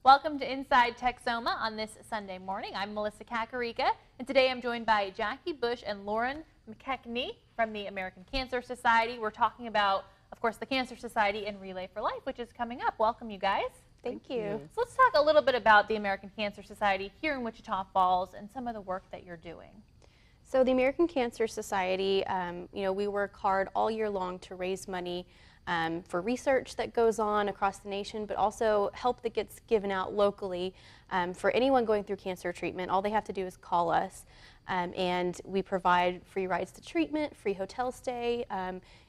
Welcome to Inside Texoma on this Sunday morning. I'm Melissa Kakarika, and today I'm joined by Jackie Bush and Lauren McKechnie from the American Cancer Society. We're talking about, of course, the Cancer Society and Relay for Life, which is coming up. Welcome, you guys. Thank you. So let's talk a little bit about the American Cancer Society here in Wichita Falls and some of the work that you're doing. So the American Cancer Society, we work hard all year long to raise money for research that goes on across the nation, but also help that gets given out locally for anyone going through cancer treatment. All they have to do is call us, and we provide free rides to treatment, free hotel stay,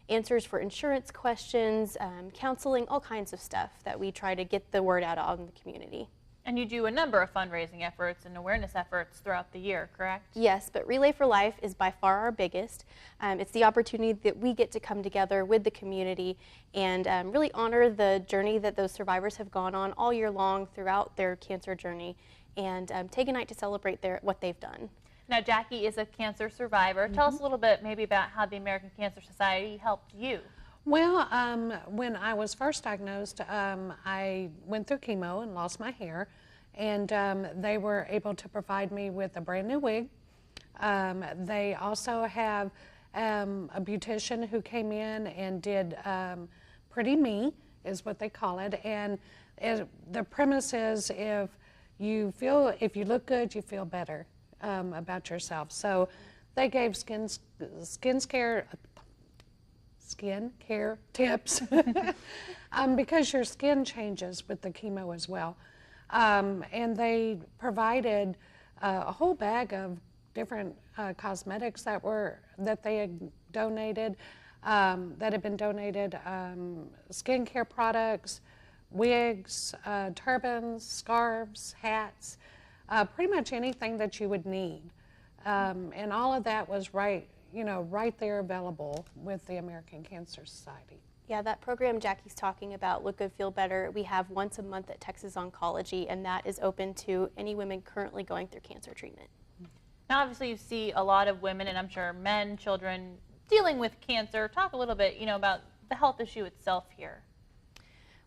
answers for insurance questions, counseling, all kinds of stuff that we try to get the word out on the community. And you do a number of fundraising efforts and awareness efforts throughout the year, correct? Yes, but Relay for Life is by far our biggest. It's the opportunity that we get to come together with the community and really honor the journey that those survivors have gone on all year long throughout their cancer journey, and take a night to celebrate what they've done. Now, Jackie is a cancer survivor. Tell us a little bit maybe about how the American Cancer Society helped you. Well, when I was first diagnosed, I went through chemo and lost my hair, and they were able to provide me with a brand new wig. They also have a beautician who came in and did Pretty Me, is what they call it, and the premise is if you look good, you feel better about yourself. So they gave skin care tips because your skin changes with the chemo as well. And they provided a whole bag of different cosmetics that they had donated, skincare products, wigs, turbans, scarves, hats, pretty much anything that you would need. And all of that was right there available with the American Cancer Society. Yeah, that program Jackie's talking about, Look Good, Feel Better, we have once a month at Texas Oncology, and that is open to any women currently going through cancer treatment. Now, obviously, you see a lot of women, and I'm sure men, children, dealing with cancer. Talk a little bit, about the health issue itself here.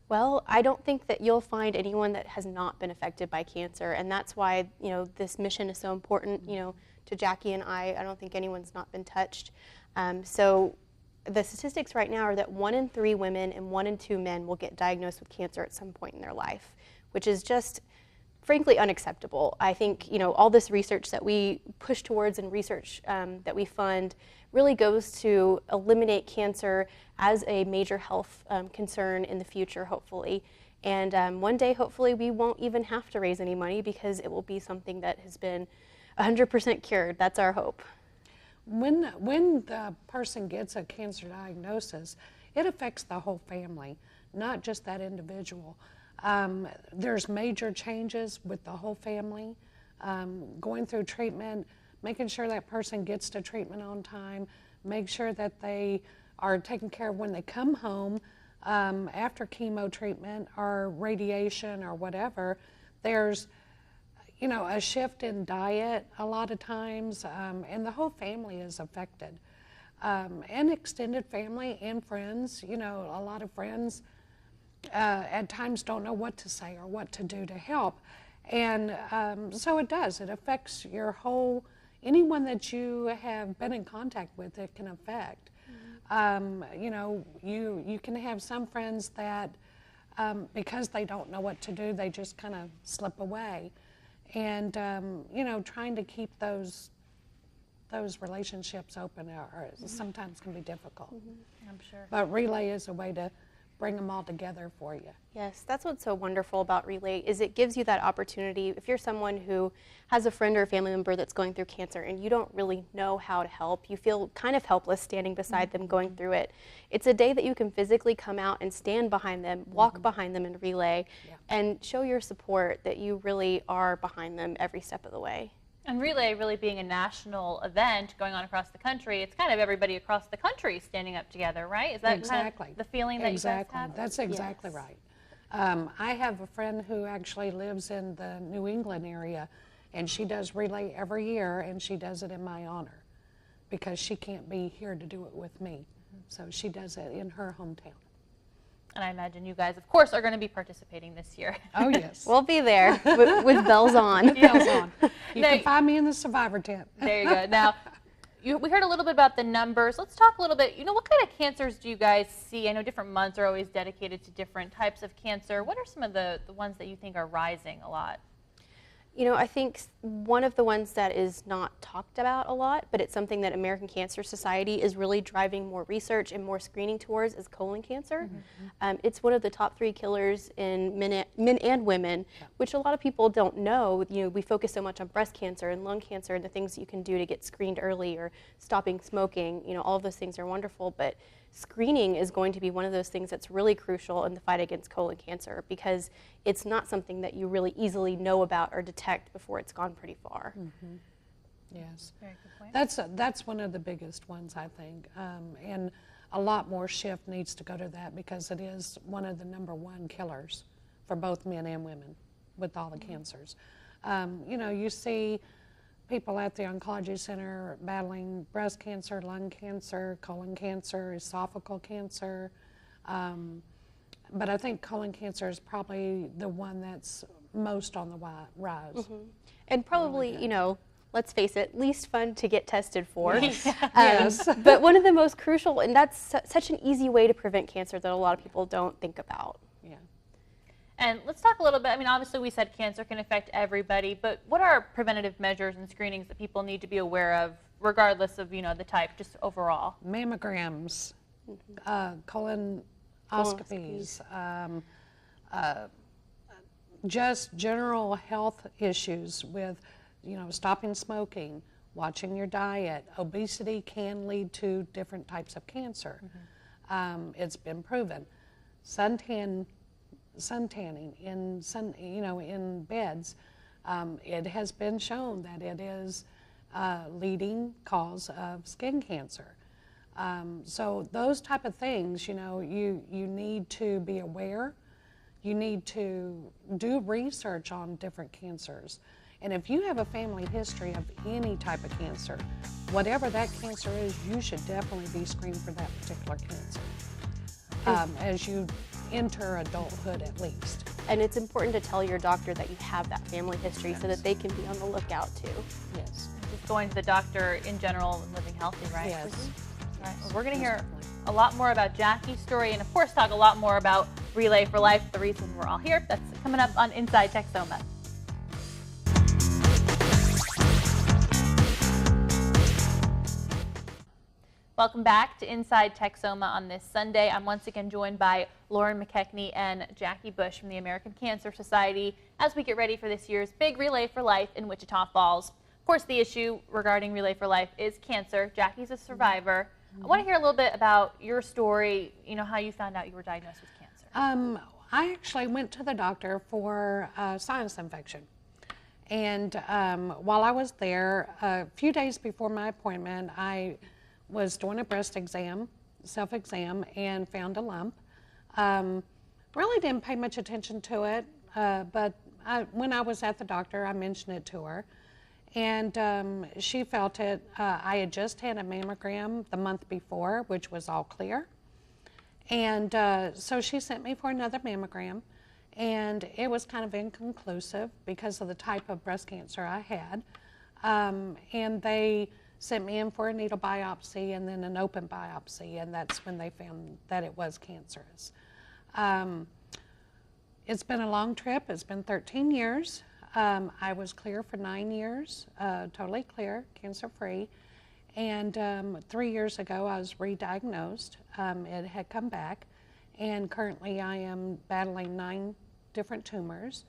Well, I don't think that you'll find anyone that has not been affected by cancer, and that's why, this mission is so important, to Jackie and I don't think anyone's not been touched. So the statistics right now are that 1 in 3 women and 1 in 2 men will get diagnosed with cancer at some point in their life, which is just frankly unacceptable. I think, all this research that we push towards and research that we fund really goes to eliminate cancer as a major health concern in the future, hopefully. And one day, hopefully, we won't even have to raise any money because it will be something that has been 100% cured. That's our hope. When the person gets a cancer diagnosis, it affects the whole family, not just that individual. There's major changes with the whole family, going through treatment, making sure that person gets to treatment on time, make sure that they are taken care of when they come home after chemo treatment or radiation or whatever. There's a shift in diet a lot of times, and the whole family is affected. And extended family and friends, a lot of friends at times don't know what to say or what to do to help. And so it affects your anyone that you have been in contact with, it can affect. You can have some friends that, because they don't know what to do, they just kind of slip away. And trying to keep those relationships open sometimes can be difficult. I'm sure. But Relay is a way to bring them all together for you. Yes, that's what's so wonderful about Relay is it gives you that opportunity. If you're someone who has a friend or a family member that's going through cancer and you don't really know how to help, you feel kind of helpless standing beside them going through it, it's a day that you can physically come out and stand behind them, walk behind them in Relay, and show your support that you really are behind them every step of the way. And Relay really being a national event going on across the country, it's kind of everybody across the country standing up together, right? Is that exactly kind of the feeling that you guys have? That's exactly right. I have a friend who actually lives in the New England area, and she does Relay every year, and she does it in my honor because she can't be here to do it with me. So she does it in her hometown. And I imagine you guys, of course, are going to be participating this year. Oh, yes. We'll be there with bells on. Bells on. You Now- can find me in the survivor tent. There you go. Now, we heard a little bit about the numbers. Let's talk a little bit, what kind of cancers do you guys see? I know different months are always dedicated to different types of cancer. What are some of the ones that you think are rising a lot? I think one of the ones that is not talked about a lot, but it's something that American Cancer Society is really driving more research and more screening towards, is colon cancer. It's one of the top 3 killers in men and women, which a lot of people don't know. We focus so much on breast cancer and lung cancer and the things you can do to get screened early, or stopping smoking. All of those things are wonderful, but screening is going to be one of those things that's really crucial in the fight against colon cancer, because it's not something that you really easily know about or detect before it's gone pretty far. Yes. Very good point. That's one of the biggest ones, I think. And a lot more shift needs to go to that, because it is one of the #1 killers for both men and women with all the cancers. You see people at the oncology center battling breast cancer, lung cancer, colon cancer, esophageal cancer. But I think colon cancer is probably the one that's most on the rise. And probably, let's face it, least fun to get tested for. Yes. But one of the most crucial, and that's such an easy way to prevent cancer that a lot of people don't think about. Yeah. And let's talk a little bit, obviously we said cancer can affect everybody, but what are preventative measures and screenings that people need to be aware of, regardless of, the type, just overall? Mammograms, colonoscopies, just general health issues with, stopping smoking, watching your diet. Obesity can lead to different types of cancer. It's been proven. Suntanning in beds, it has been shown that it is a leading cause of skin cancer. So those type of things, you need to be aware. You need to do research on different cancers. And if you have a family history of any type of cancer, whatever that cancer is, you should definitely be screened for that particular cancer as you enter adulthood at least. And it's important to tell your doctor that you have that family history so that they can be on the lookout too. Yes. Just going to the doctor in general and living healthy, right? Yes. All right. Well, we're going to hear a lot more about Jackie's story and, of course, talk a lot more about Relay for Life, the reason we're all here. That's coming up on Inside Texoma. Welcome back to Inside Texoma on this Sunday. I'm once again joined by Lauren McKechnie and Jackie Bush from the American Cancer Society as we get ready for this year's big Relay for Life in Wichita Falls. Of course, the issue regarding Relay for Life is cancer. Jackie's a survivor. I want to hear a little bit about your story, how you found out you were diagnosed with cancer. I actually went to the doctor for a sinus infection. And while I was there, a few days before my appointment, I was doing a breast exam, self-exam, and found a lump. Really didn't pay much attention to it, but when I was at the doctor, I mentioned it to her. And she felt it. I had just had a mammogram the month before, which was all clear. And so she sent me for another mammogram, and it was kind of inconclusive because of the type of breast cancer I had. And they sent me in for a needle biopsy and then an open biopsy, and that's when they found that it was cancerous. It's been a long trip. It's been 13 years. I was clear for 9 years, totally clear, cancer-free. And 3 years ago, I was re-diagnosed. It had come back, and currently I am battling 9 different tumors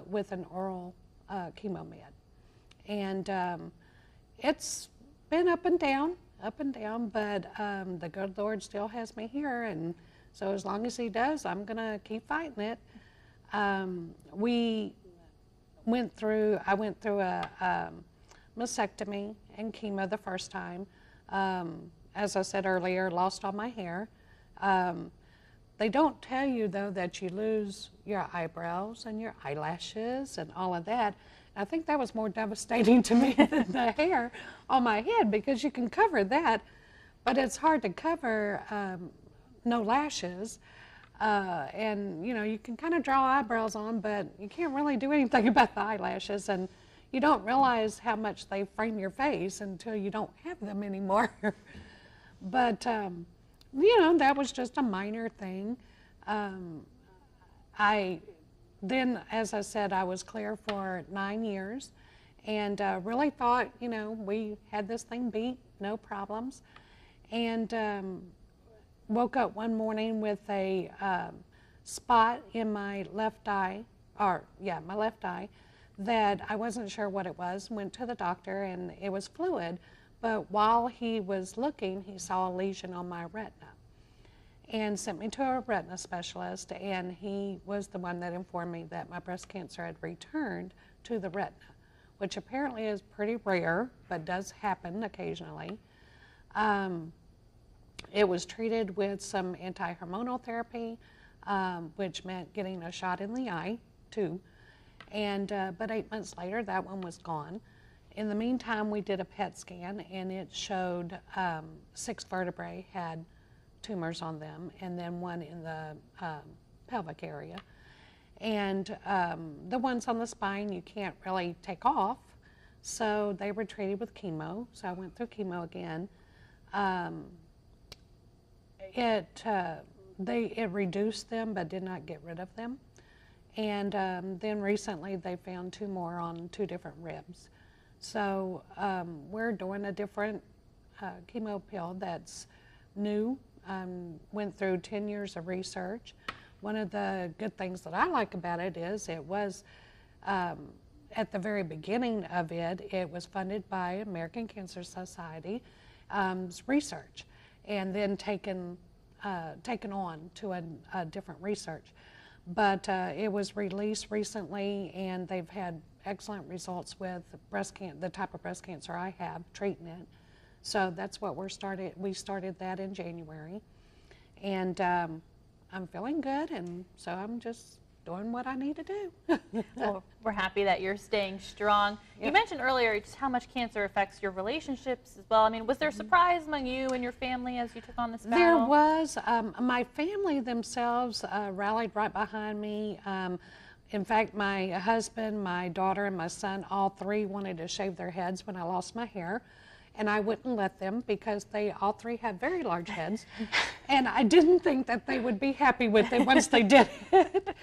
with an oral chemo med. And it's been up and down, but the good Lord still has me here, and so as long as He does, I'm going to keep fighting it. I went through a mastectomy and chemo the first time. As I said earlier, lost all my hair. They don't tell you, though, that you lose your eyebrows and your eyelashes and all of that. I think that was more devastating to me than the hair on my head, because you can cover that, but it's hard to cover no lashes. And, you know, you can kind of draw eyebrows on, but you can't really do anything about the eyelashes. And you don't realize how much they frame your face until you don't have them anymore. But, you know, that was just a minor thing. Then, as I said, I was clear for 9 years and really thought, you know, we had this thing beat, no problems. And woke up one morning with a spot in my left eye, my left eye, that I wasn't sure what it was. Went to the doctor and it was fluid, but while he was looking, he saw a lesion on my retina and sent me to a retina specialist, and he was the one that informed me that my breast cancer had returned to the retina, which apparently is pretty rare, but does happen occasionally. It was treated with some anti-hormonal therapy, which meant getting a shot in the eye too. And but 8 months later, that one was gone. In the meantime, we did a PET scan, and it showed 6 vertebrae had tumors on them, and then one in the pelvic area. And the ones on the spine you can't really take off, so they were treated with chemo. So I went through chemo again. It reduced them but did not get rid of them. And then recently they found 2 more on 2 different ribs. So we're doing a different chemo pill that's new. Went through 10 years of research. One of the good things that I like about it is it was, at the very beginning of it, it was funded by American Cancer Society research, and then taken on to a different research. But it was released recently, and they've had excellent results with the type of breast cancer I have, treating it. So that's what we started that in January. And I'm feeling good, and so I'm just doing what I need to do. Well, we're happy that you're staying strong. Yep. You mentioned earlier just how much cancer affects your relationships as well. I mean, was there a surprise among you and your family as you took on this battle? There was. My family themselves rallied right behind me. In fact, my husband, my daughter, and my son, all 3 wanted to shave their heads when I lost my hair. And I wouldn't let them because they all 3 have very large heads. And I didn't think that they would be happy with it once they did it.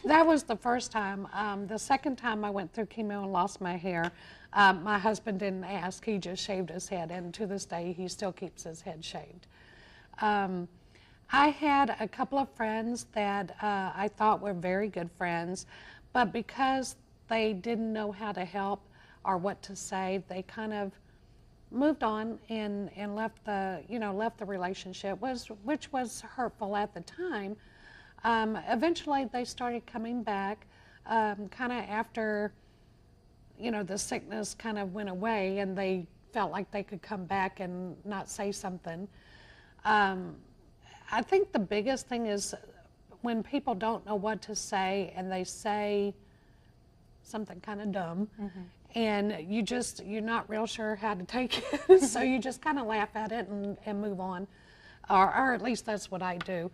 That was the first time. The second time I went through chemo and lost my hair, my husband didn't ask. He just shaved his head. And to this day, he still keeps his head shaved. I had a couple of friends that I thought were very good friends, but because they didn't know how to help or what to say, they kind of moved on and left the relationship, which was hurtful at the time. Eventually they started coming back kind of after the sickness kind of went away, and they felt like they could come back and not say something. I think the biggest thing is when people don't know what to say and they say something kind of dumb. Mm-hmm. And you're not real sure how to take it, so you just kind of laugh at it and move on, or at least that's what I do.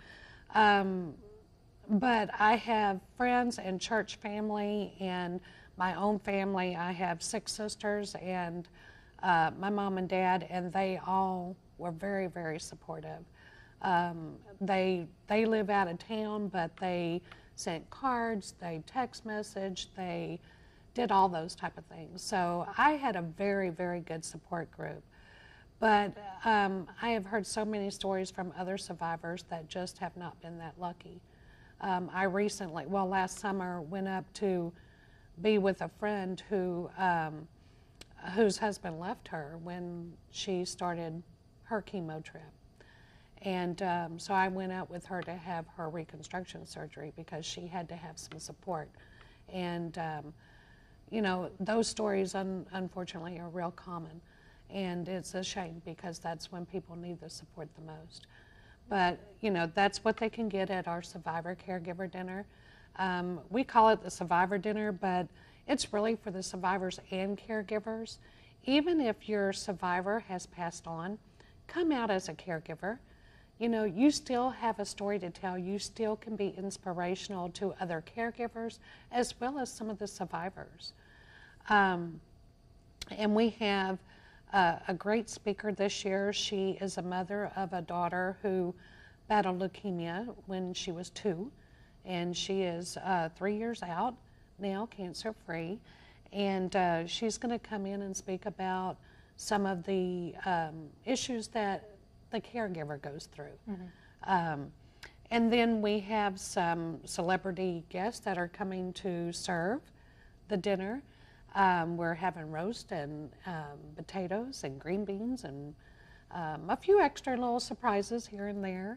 But I have friends and church family and my own family. I have 6 sisters and my mom and dad, and they all were very, very supportive. They live out of town, but they sent cards, they text message, they did all those type of things. So I had a very, very good support group. But I have heard so many stories from other survivors that just have not been that lucky. I recently, last summer, went up to be with a friend whose husband left her when she started her chemo trip. And so I went out with her to have her reconstruction surgery because she had to have some support. And those stories, unfortunately, are real common. And it's a shame because that's when people need the support the most. But, that's what they can get at our Survivor Caregiver Dinner. We call it the Survivor Dinner, but it's really for the survivors and caregivers. Even if your survivor has passed on, come out as a caregiver. you know, you still have a story to tell. You still can be inspirational to other caregivers as well as some of the survivors. And we have a great speaker this year. She is a mother of a daughter who battled leukemia when she was 2, and she is 3 years out now, cancer-free. And she's going to come in and speak about some of the issues that the caregiver goes through. And then we have some celebrity guests that are coming to serve the dinner. We're having roast and potatoes and green beans and a few extra little surprises here and there.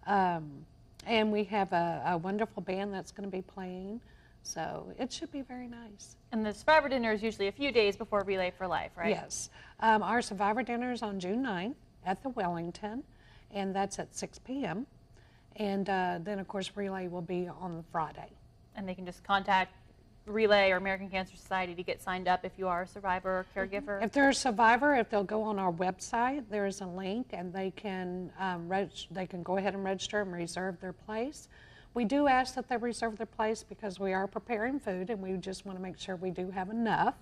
And we have a wonderful band that's going to be playing. So it should be very nice. And the Survivor Dinner is usually a few days before Relay for Life, right? Yes. Our Survivor Dinner is on June 9th at the Wellington, and that's at 6 p.m. And then, of course, Relay will be on Friday. And they can just contact Relay or American Cancer Society to get signed up if you are a survivor or caregiver? If they're a survivor, if they'll go on our website, there is a link, and they can go ahead and register and reserve their place. We do ask that they reserve their place because we are preparing food, and we just want to make sure we do have enough,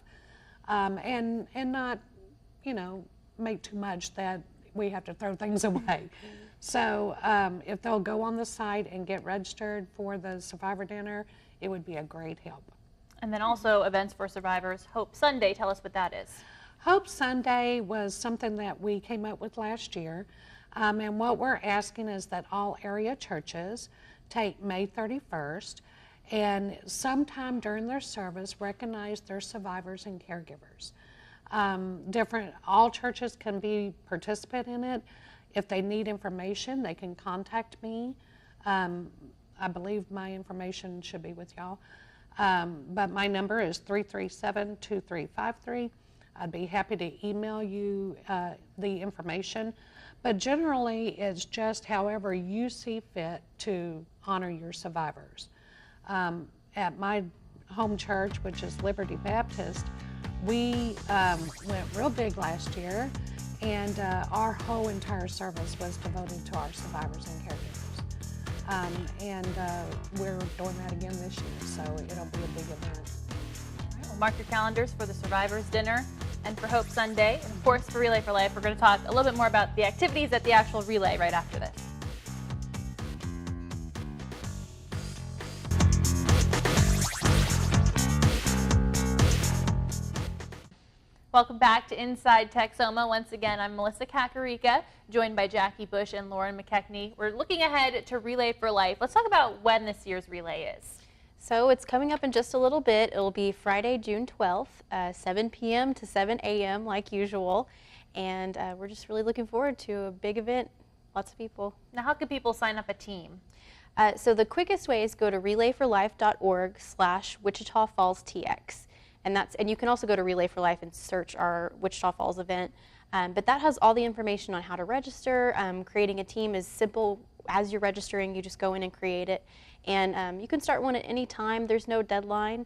and not, you know, make too much that we have to throw things away. So if they'll go on the site and get registered for the Survivor Dinner, it would be a great help. And then also events for survivors. Hope Sunday, tell us what that is. Hope Sunday was something that we came up with last year. And what we're asking is that all area churches take May 31st and sometime during their service recognize their survivors and caregivers. All churches can be participant in it. If they need information, they can contact me. I believe my information should be with y'all. But my number is 337-2353. I'd be happy to email you the information. But generally, it's just however you see fit to honor your survivors. At my home church, which is Liberty Baptist, we went real big last year, and our whole entire service was devoted to our survivors and caregivers. And we're doing that again this year, so it'll be a big event. All right, well, mark your calendars for the Survivors Dinner and for Hope Sunday. And of course, for Relay for Life, we're going to talk a little bit more about the activities at the actual relay right after this. Welcome back to Inside Texoma. Once again, I'm Melissa Kakarika, joined by Jackie Bush and Lauren McKechnie. We're looking ahead to Relay for Life. Let's talk about when this year's relay is. So it's coming up in just a little bit. It'll be Friday, June 12th, 7 p.m. to 7 a.m. like usual. And we're just really looking forward to a big event, lots of people. Now, how can people sign up a team? So the quickest way is go to relayforlife.org/Wichita Falls TX. And you can also go to Relay for Life and search our Wichita Falls event. But that has all the information on how to register. Creating a team is simple. As you're registering, you just go in and create it. And you can start one at any time. There's no deadline.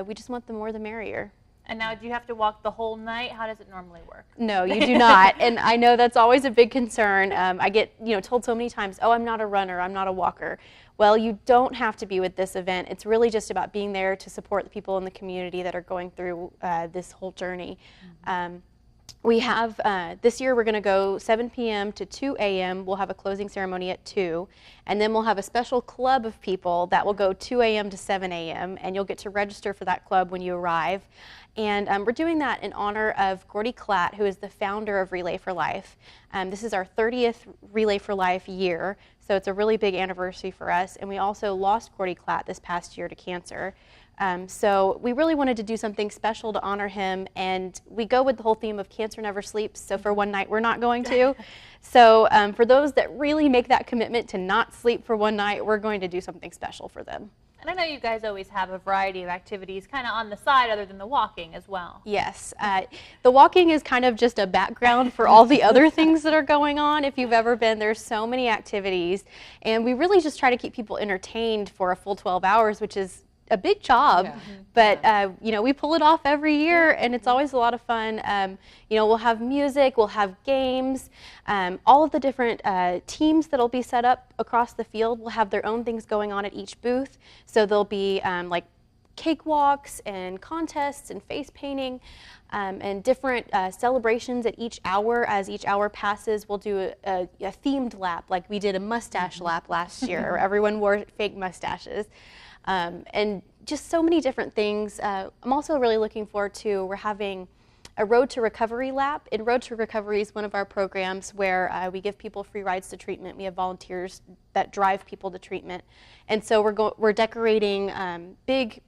We just want the more the merrier. And now, do you have to walk the whole night? How does it normally work? No, you do not. And I know that's always a big concern. I get told so many times, oh, I'm not a runner, I'm not a walker. Well, you don't have to be with this event. It's really just about being there to support the people in the community that are going through this whole journey. We have, this year we're going to go 7 p.m. to 2 a.m. We'll have a closing ceremony at 2. And then we'll have a special club of people that will go 2 a.m. to 7 a.m. And you'll get to register for that club when you arrive. And we're doing that in honor of Gordy Klatt, who is the founder of Relay for Life. This is our 30th Relay for Life year, so it's a really big anniversary for us. And we also lost Gordy Klatt this past year to cancer. So we really wanted to do something special to honor him, and we go with the whole theme of cancer never sleeps, so for one night we're not going to. So for those that really make that commitment to not sleep for one night, we're going to do something special for them. And I know you guys always have a variety of activities kind of on the side other than the walking as well. Yes. The walking is kind of just a background for all the other things that are going on. If you've ever been, there's so many activities. And we really just try to keep people entertained for a full 12 hours, which is a big job, Yeah. but you know, we pull it off every year, and it's always a lot of fun. You know, we'll have music, we'll have games, all of the different teams that'll be set up across the field will have their own things going on at each booth. So there'll be like cakewalks and contests and face painting and different celebrations at each hour. As each hour passes, we'll do a themed lap, like we did a mustache lap last year, where everyone wore fake mustaches. And just so many different things. I'm also really looking forward to, we're having a Road to Recovery lap. And Road to Recovery is one of our programs where we give people free rides to treatment. We have volunteers that drive people to treatment. And so we're decorating big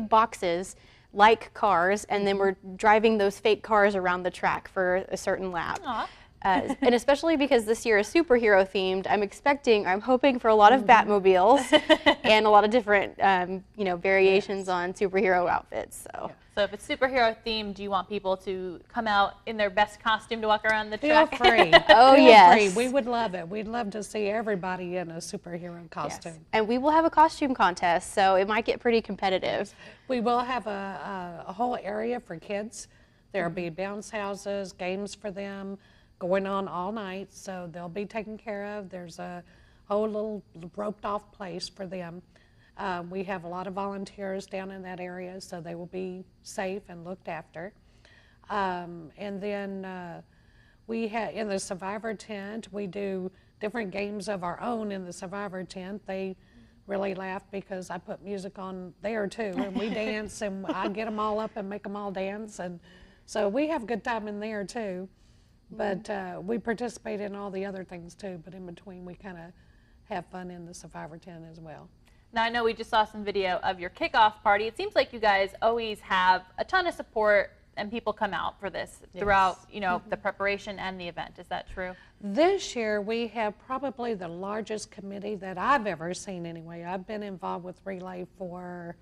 boxes like cars, and then we're driving those fake cars around the track for a certain lap. And especially because this year is superhero themed, I'm hoping for a lot of Batmobiles and a lot of different, you know, variations on superhero outfits. So if it's superhero themed, do you want people to come out in their best costume to walk around the Feel track? free. Oh, Feel yes. free. We would love it. We'd love to see everybody in a superhero costume. Yes. And we will have a costume contest, so it might get pretty competitive. We will have a whole area for kids. There'll be bounce houses, games for them going on all night, so they'll be taken care of. There's a whole little roped off place for them. We have a lot of volunteers down in that area, so they will be safe and looked after. And then we have, in the Survivor tent, we do different games of our own in the Survivor tent. They really laugh because I put music on there too, and we dance, and I get them all up and make them all dance. And so we have a good time in there too. But we participate in all the other things too, but in between we kind of have fun in the Survivor tent as well. Now, I know we just saw some video of your kickoff party. It seems like you guys always have a ton of support and people come out for this throughout, you know, the preparation and the event. Is that true? This year we have probably the largest committee that I've ever seen anyway. I've been involved with Relay for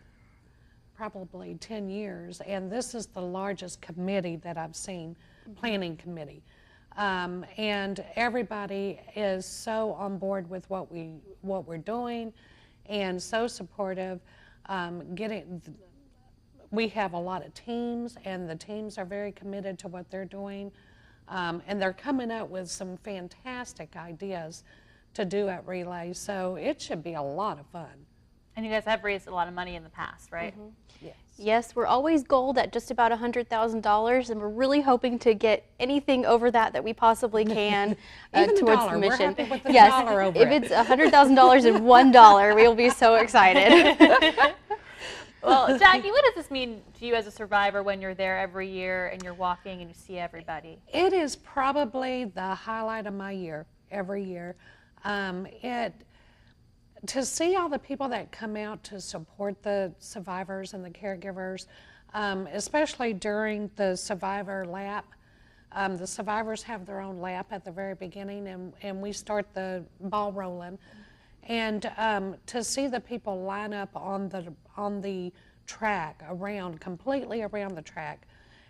probably 10 years, and this is the largest committee that I've seen, planning committee. And everybody is so on board with what we're doing and so supportive. We have a lot of teams, and the teams are very committed to what they're doing. And they're coming up with some fantastic ideas to do at Relay, so it should be a lot of fun. And you guys have raised a lot of money in the past, right? Yes. Yes, we're always goaled at just about $100,000, and we're really hoping to get anything over that we possibly can Even towards dollar. the We're mission. happy with the Yes, dollar over if it. it's $100,000 and $1, we will be so excited. Well, Jackie, what does this mean to you as a survivor when you're there every year and you're walking and you see everybody? It is probably the highlight of my year, every year. To see all the people that come out to support the survivors and the caregivers, especially during the survivor lap. The survivors have their own lap at the very beginning, and we start the ball rolling. And to see the people line up on the track, completely around the track,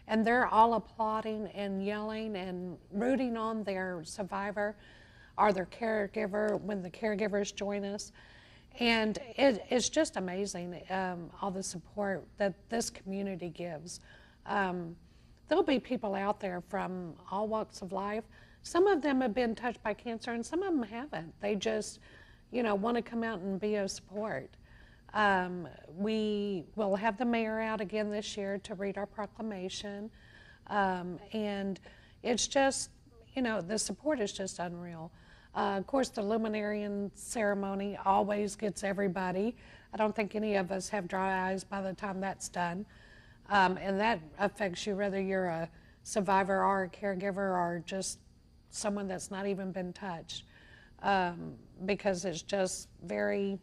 and they're all applauding and yelling and rooting on their survivor or their caregiver when the caregivers join us. And it's just amazing, all the support that this community gives. There'll be people out there from all walks of life. Some of them have been touched by cancer, and some of them haven't. They just, want to come out and be of support. We will have the mayor out again this year to read our proclamation. And it's just, the support is just unreal. Of course, the luminarian ceremony always gets everybody. I don't think any of us have dry eyes by the time that's done. And that affects you whether you're a survivor or a caregiver or just someone that's not even been touched, because it's just very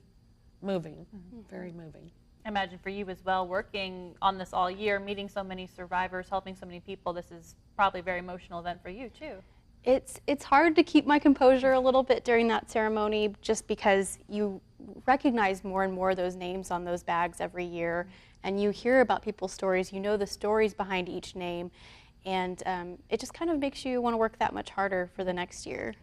moving, very moving. I imagine for you as well, working on this all year, meeting so many survivors, helping so many people, this is probably a very emotional event for you too. It's hard to keep my composure a little bit during that ceremony, just because you recognize more and more of those names on those bags every year, and you hear about people's stories, you know the stories behind each name, and it just kind of makes you want to work that much harder for the next year.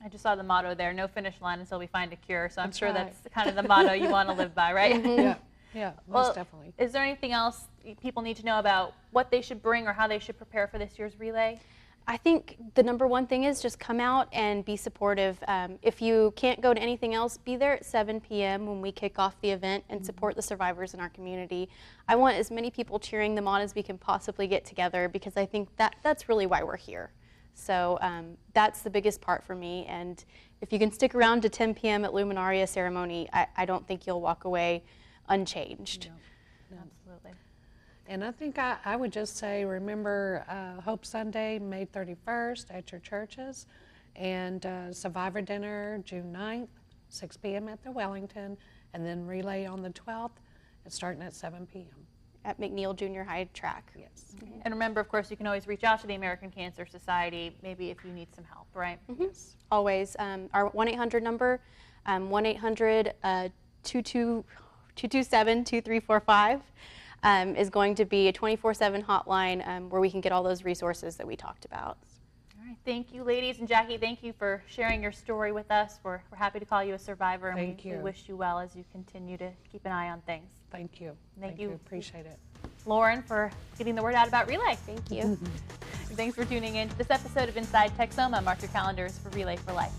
I just saw the motto there, no finish line until we find a cure. So I'm That's sure right. that's kind of the motto you want to live by, right? Yeah, yeah, most Well, definitely. is there anything else people need to know about what they should bring or how they should prepare for this year's relay? I think the number one thing is just come out and be supportive. If you can't go to anything else, be there at 7 p.m. when we kick off the event and support the survivors in our community. I want as many people cheering them on as we can possibly get together, because I think that's really why we're here. So that's the biggest part for me. And if you can stick around to 10 p.m. at Luminaria ceremony, I don't think you'll walk away unchanged. No. Absolutely. And I think I would just say, remember Hope Sunday, May 31st at your churches, and Survivor Dinner, June 9th, 6 p.m. at the Wellington, and then relay on the 12th, and starting at 7 p.m. At McNeil Junior High track. Yes. And remember, of course, you can always reach out to the American Cancer Society, maybe if you need some help, right? Yes. Always. Our 1-800 number, 1-800-227-2345. Is going to be a 24/7 hotline where we can get all those resources that we talked about. All right. Thank you, ladies. And Jackie, thank you for sharing your story with us. We're happy to call you a survivor, and Thank we you. wish you well as you continue to keep an eye on things. Thank you. Thank you. Appreciate it. Lauren, for getting the word out about Relay. Thank you. Thanks for tuning in to this episode of Inside Texoma. Mark your calendars for Relay for Life.